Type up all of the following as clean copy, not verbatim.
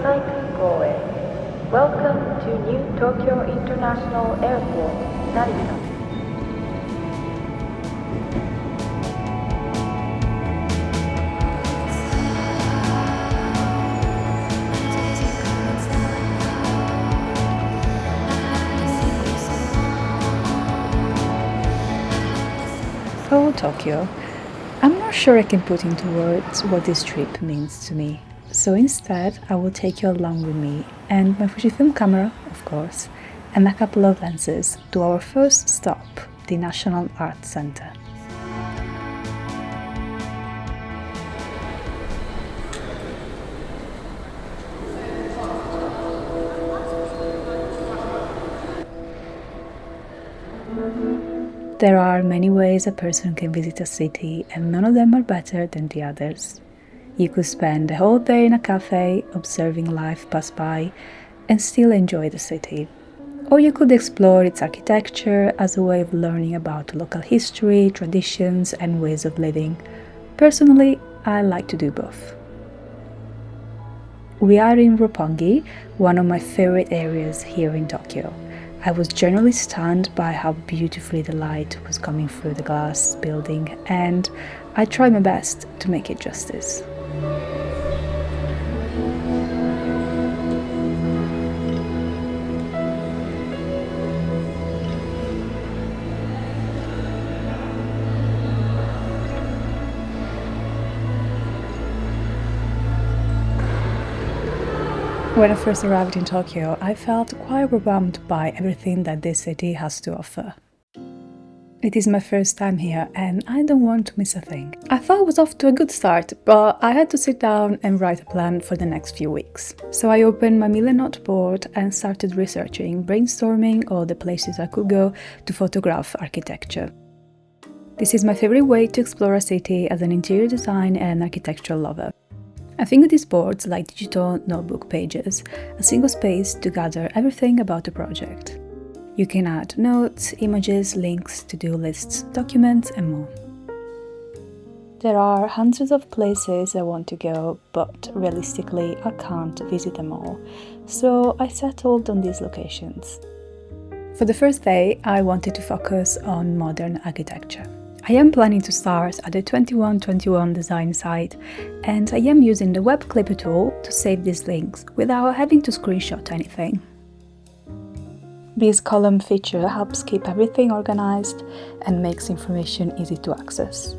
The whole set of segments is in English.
Goe. Welcome to New Tokyo International Airport, Narita. Oh, Tokyo. I'm not sure I can put into words what this trip means to me. So instead, I will take you along with me and my Fujifilm camera, of course, and a couple of lenses to our first stop, the National Art Center. There are many ways a person can visit a city, and none of them are better than the others. You could spend the whole day in a cafe, observing life pass by, and still enjoy the city. Or you could explore its architecture as a way of learning about local history, traditions, and ways of living. Personally, I like to do both. We are in Roppongi, one of my favorite areas here in Tokyo. I was generally stunned by how beautifully the light was coming through the glass building, and I tried my best to make it justice. When I first arrived in Tokyo, I felt quite overwhelmed by everything that this city has to offer. It is my first time here and I don't want to miss a thing. I thought I was off to a good start, but I had to sit down and write a plan for the next few weeks. So I opened my Milanote board and started researching, brainstorming all the places I could go to photograph architecture. This is my favorite way to explore a city as an interior design and architectural lover. I think of these boards like digital notebook pages, a single space to gather everything about the project. You can add notes, images, links, to-do lists, documents, and more. There are hundreds of places I want to go, but realistically I can't visit them all, so I settled on these locations. For the first day, I wanted to focus on modern architecture. I am planning to start at the 2121 design site, and I am using the Web Clipper tool to save these links without having to screenshot anything. This column feature helps keep everything organized and makes information easy to access.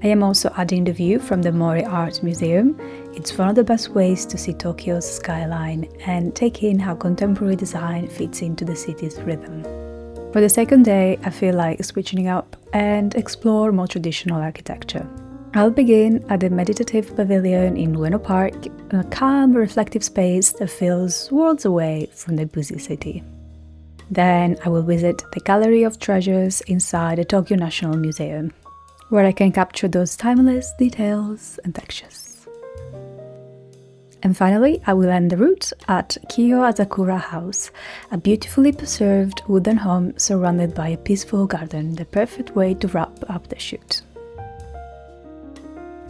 I am also adding the view from the Mori Art Museum. It's one of the best ways to see Tokyo's skyline and take in how contemporary design fits into the city's rhythm. For the second day, I feel like switching up and explore more traditional architecture. I'll begin at the Meditative Pavilion in Ueno Park, a calm, reflective space that feels worlds away from the busy city. Then I will visit the Gallery of Treasures inside the Tokyo National Museum, where I can capture those timeless details and textures. And finally, I will end the route at Kiyo Azakura House, a beautifully preserved wooden home surrounded by a peaceful garden, the perfect way to wrap up the shoot.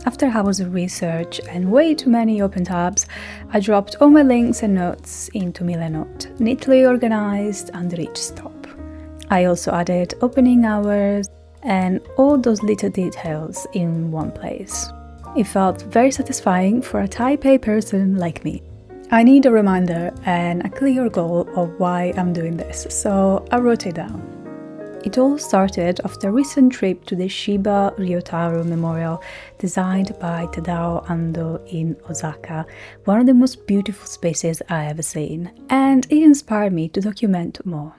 After hours of research and way too many open tabs, I dropped all my links and notes into Milanote, neatly organized under each stop. I also added opening hours and all those little details in one place. It felt very satisfying for a Type A person like me. I need a reminder and a clear goal of why I'm doing this, so I wrote it down. It all started after a recent trip to the Shiba Ryotaro Memorial, designed by Tadao Ando in Osaka, one of the most beautiful spaces I ever seen, and it inspired me to document more.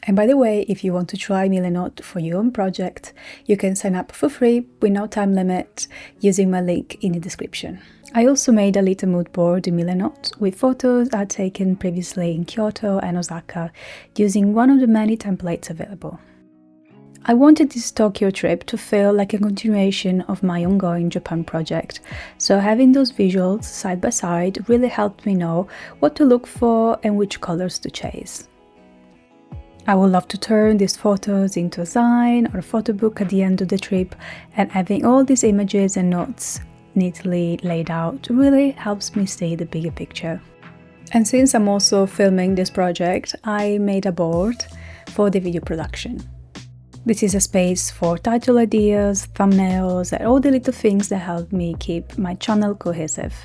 And by the way, if you want to try Milanote for your own project, you can sign up for free with no time limit using my link in the description. I also made a little mood board in Milanote with photos I'd taken previously in Kyoto and Osaka using one of the many templates available. I wanted this Tokyo trip to feel like a continuation of my ongoing Japan project, so having those visuals side by side really helped me know what to look for and which colors to chase. I would love to turn these photos into a sign or a photo book at the end of the trip, and having all these images and notes neatly laid out really helps me see the bigger picture. And since I'm also filming this project, I made a board for the video production. This is a space for title ideas, thumbnails, and all the little things that help me keep my channel cohesive.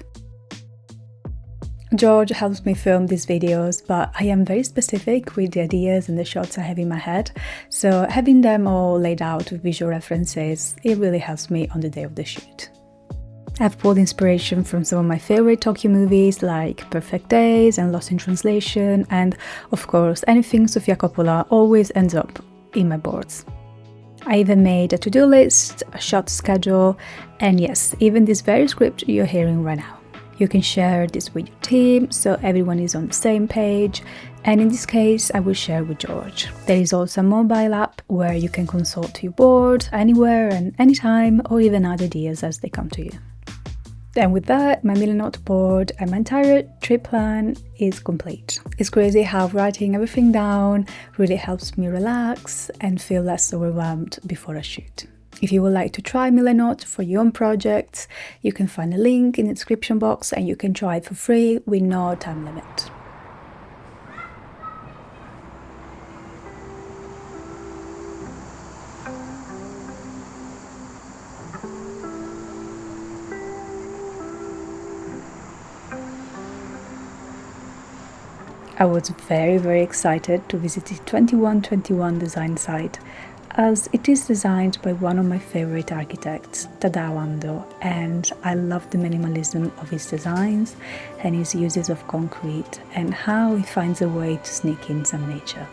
George helps me film these videos, but I am very specific with the ideas and the shots I have in my head, so having them all laid out with visual references, it really helps me on the day of the shoot. I've pulled inspiration from some of my favorite Tokyo movies like Perfect Days and Lost in Translation, and of course anything Sofia Coppola always ends up in my boards. I even made a to-do list, a shot schedule, and yes, even this very script you're hearing right now. You can share this with your team so everyone is on the same page, and in this case I will share with George. There is also a mobile app where you can consult your board anywhere and anytime, or even add ideas as they come to you. And with that, my million-note board and my entire trip plan is complete. It's crazy how writing everything down really helps me relax and feel less overwhelmed before a shoot. If you would like to try Million-note for your own projects, you can find a link in the description box and you can try it for free with no time limit. I was very excited to visit the 2121 design site, as it is designed by one of my favorite architects, Tadao Ando, and I love the minimalism of his designs and his uses of concrete and how he finds a way to sneak in some nature.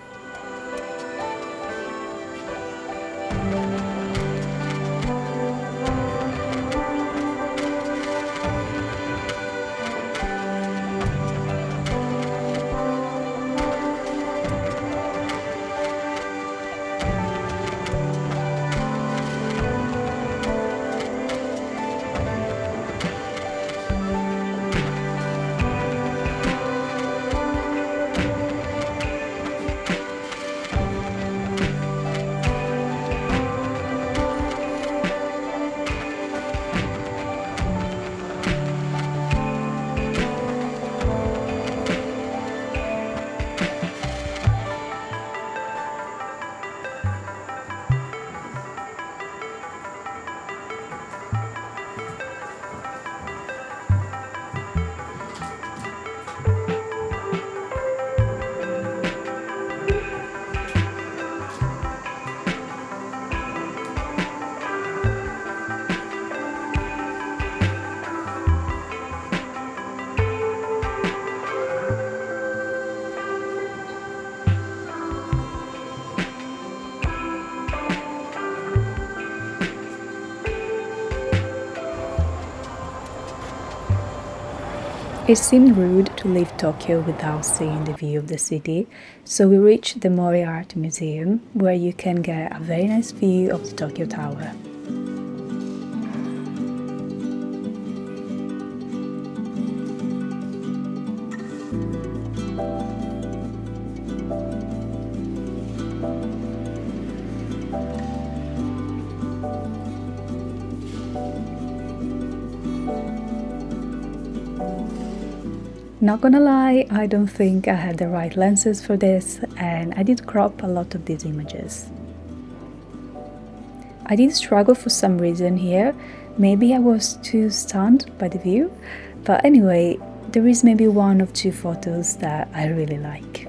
It seemed rude to leave Tokyo without seeing the view of the city, so we reached the Mori Art Museum, where you can get a very nice view of the Tokyo Tower. Not gonna lie, I don't think I had the right lenses for this, and I did crop a lot of these images. I did struggle for some reason here. Maybe I was too stunned by the view, but anyway, there is maybe one or two photos that I really like.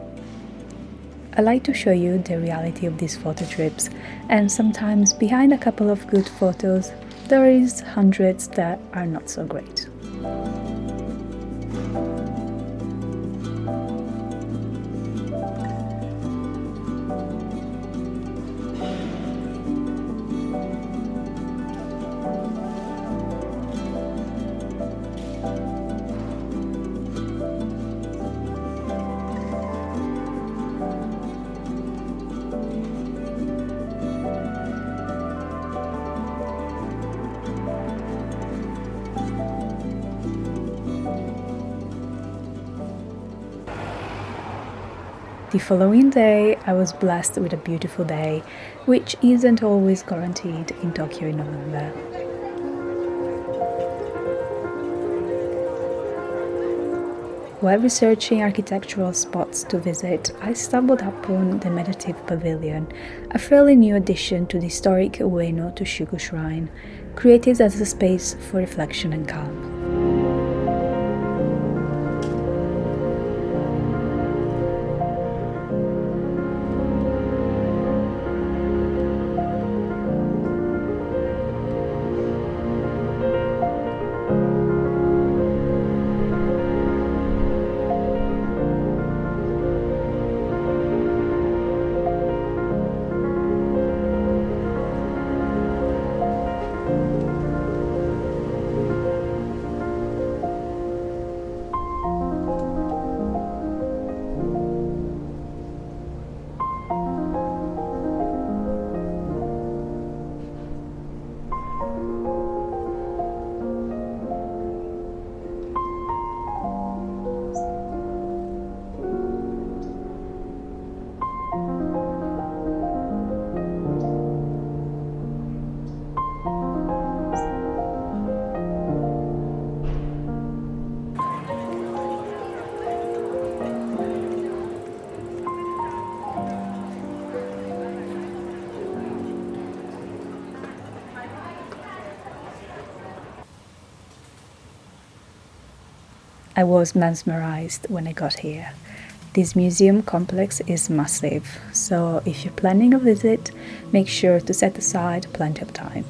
I like to show you the reality of these photo trips, and sometimes behind a couple of good photos, there is hundreds that are not so great. The following day, I was blessed with a beautiful day, which isn't always guaranteed in Tokyo in November. While researching architectural spots to visit, I stumbled upon the Meditative Pavilion, a fairly new addition to the historic Ueno to Shugo Shrine, created as a space for reflection and calm. I was mesmerized when I got here. This museum complex is massive, so if you're planning a visit, make sure to set aside plenty of time.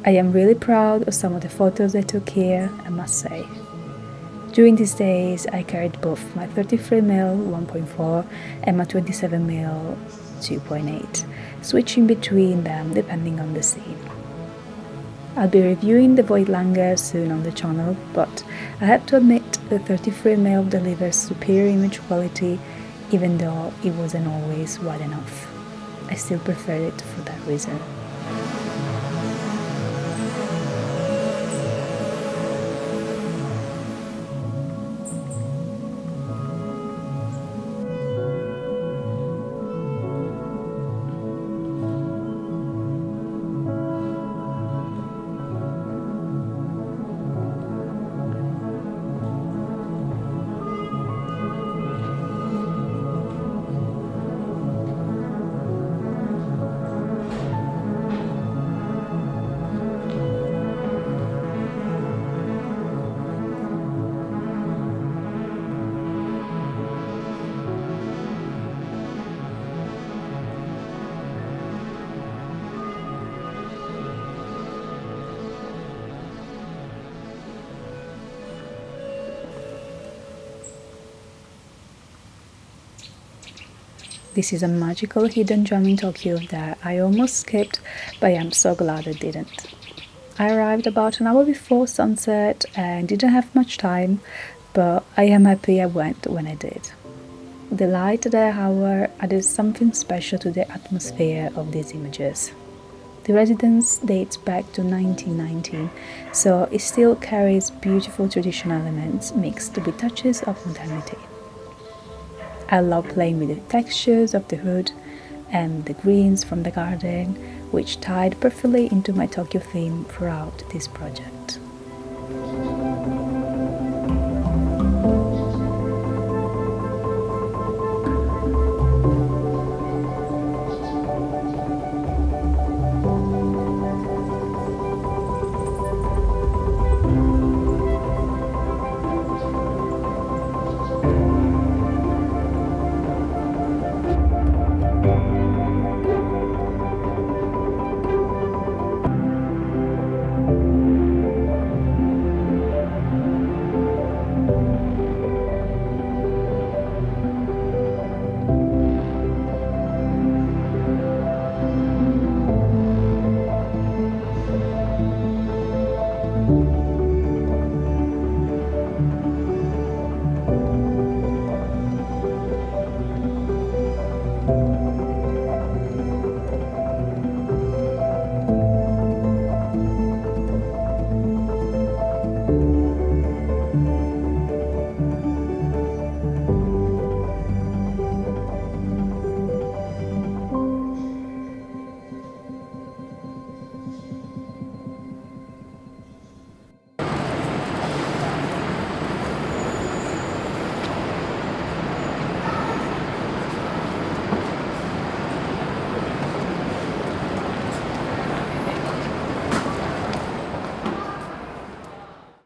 I am really proud of some of the photos I took here, I must say. During these days, I carried both my 33mm 1.4 and my 27mm 2.8, switching between them depending on the scene. I'll be reviewing the Voigtlander soon on the channel, but I have to admit the 33mm delivers superior image quality even though it wasn't always wide enough. I still prefer it for that reason. This is a magical hidden gem in Tokyo that I almost skipped, but I'm so glad I didn't. I arrived about an hour before sunset and didn't have much time, but I am happy I went when I did. The light at that hour added something special to the atmosphere of these images. The residence dates back to 1919, so it still carries beautiful traditional elements mixed with touches of modernity. I love playing with the textures of the hood and the greens from the garden, which tied perfectly into my Tokyo theme throughout this project.